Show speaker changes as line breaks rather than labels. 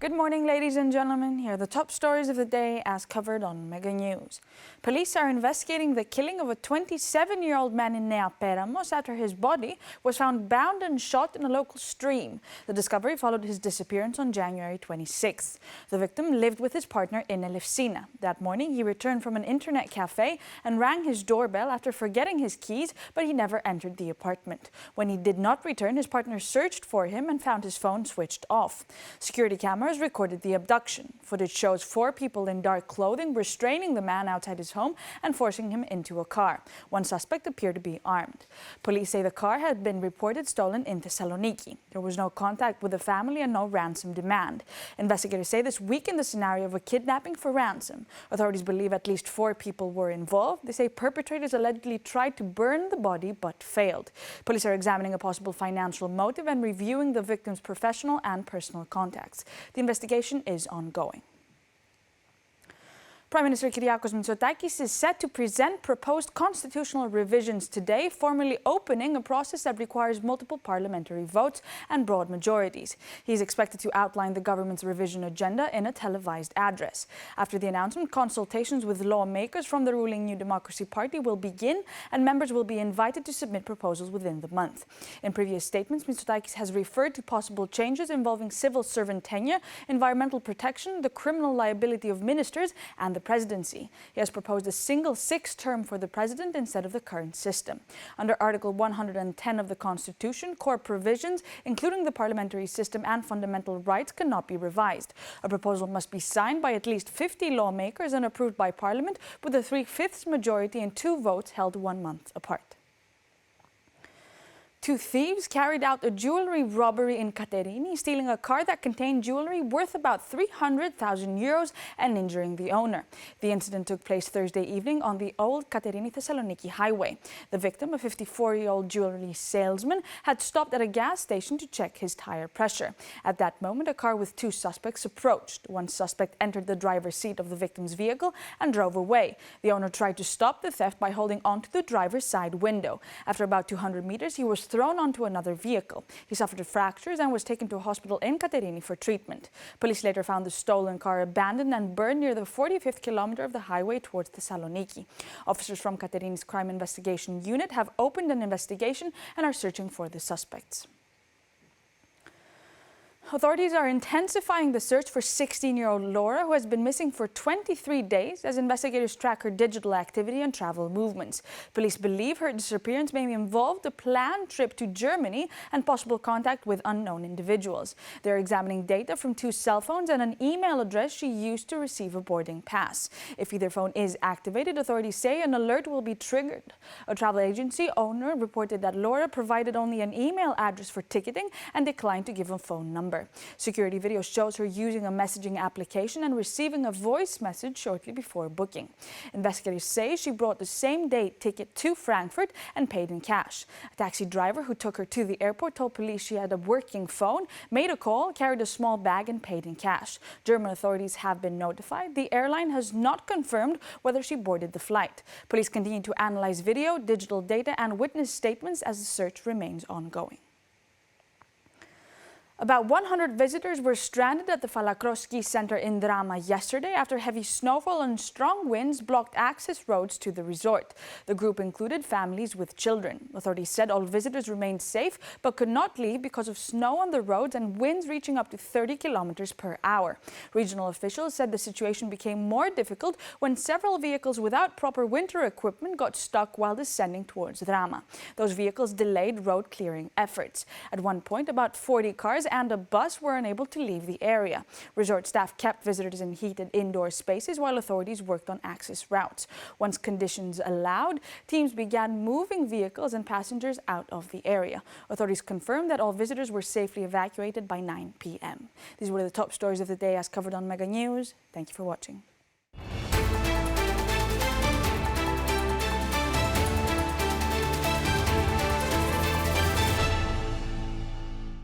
Good morning, ladies and gentlemen. Here are the top stories of the day as covered on Mega News. Police are investigating the killing of a 27-year-old man in Neaperamos after his body was found bound and shot in a local stream. The discovery followed his disappearance on January 26th. The victim lived with his partner in Elefsina. That morning, he returned from an internet cafe and rang his doorbell after forgetting his keys, but he never entered the apartment. When he did not return, his partner searched for him and found his phone switched off. Security cameras recorded the abduction. Footage shows 4 people in dark clothing restraining the man outside his home and forcing him into a car. One suspect appeared to be armed. Police say the car had been reported stolen in Thessaloniki. There was no contact with the family and no ransom demand. Investigators say this weakened the scenario of a kidnapping for ransom. Authorities believe at least 4 people were involved. They say perpetrators allegedly tried to burn the body but failed. Police are examining a possible financial motive and reviewing the victim's professional and personal contacts. The investigation is ongoing. Prime Minister Kyriakos Mitsotakis is set to present proposed constitutional revisions today, formally opening a process that requires multiple parliamentary votes and broad majorities. He is expected to outline the government's revision agenda in a televised address. After the announcement, consultations with lawmakers from the ruling New Democracy Party will begin, and members will be invited to submit proposals within the month. In previous statements, Mitsotakis has referred to possible changes involving civil servant tenure, environmental protection, the criminal liability of ministers, and the presidency. He has proposed a single 6th term for the president instead of the current system. Under Article 110 of the Constitution, core provisions, including the parliamentary system and fundamental rights, cannot be revised. A proposal must be signed by at least 50 lawmakers and approved by Parliament with a 3/5 majority and 2 votes held 1 month apart. 2 thieves carried out a jewelry robbery in Katerini, stealing a car that contained jewelry worth about 300,000 euros and injuring the owner. The incident took place Thursday evening on the old Katerini-Thessaloniki highway. The victim, a 54-year-old jewelry salesman, had stopped at a gas station to check his tire pressure. At that moment, a car with 2 suspects approached. One suspect entered the driver's seat of the victim's vehicle and drove away. The owner tried to stop the theft by holding onto the driver's side window. After about 200 meters, he was thrown onto another vehicle. He suffered fractures and was taken to a hospital in Katerini for treatment. Police later found the stolen car abandoned and burned near the 45th kilometer of the highway towards Thessaloniki. Officers from Katerini's Crime Investigation Unit have opened an investigation and are searching for the suspects. Authorities are intensifying the search for 16-year-old Laura, who has been missing for 23 days as investigators track her digital activity and travel movements. Police believe her disappearance may involve a planned trip to Germany and possible contact with unknown individuals. They're examining data from 2 cell phones and an email address she used to receive a boarding pass. If either phone is activated, authorities say an alert will be triggered. A travel agency owner reported that Laura provided only an email address for ticketing and declined to give a phone number. Security video shows her using a messaging application and receiving a voice message shortly before booking. Investigators say she brought the same-day ticket to Frankfurt and paid in cash. A taxi driver who took her to the airport told police she had a working phone, made a call, carried a small bag and paid in cash. German authorities have been notified. The airline has not confirmed whether she boarded the flight. Police continue to analyze video, digital data and witness statements as the search remains ongoing. About 100 visitors were stranded at the Falakros Ski Center in Drama yesterday after heavy snowfall and strong winds blocked access roads to the resort. The group included families with children. Authorities said all visitors remained safe but could not leave because of snow on the roads and winds reaching up to 30 kilometers per hour. Regional officials said the situation became more difficult when several vehicles without proper winter equipment got stuck while descending towards Drama. Those vehicles delayed road clearing efforts. At one point, about 40 cars and a bus were unable to leave the area. Resort staff kept visitors in heated indoor spaces while authorities worked on access routes. Once conditions allowed, teams began moving vehicles and passengers out of the area. Authorities confirmed that all visitors were safely evacuated by 9 p.m. These were the top stories of the day as covered on Mega News. Thank you for watching.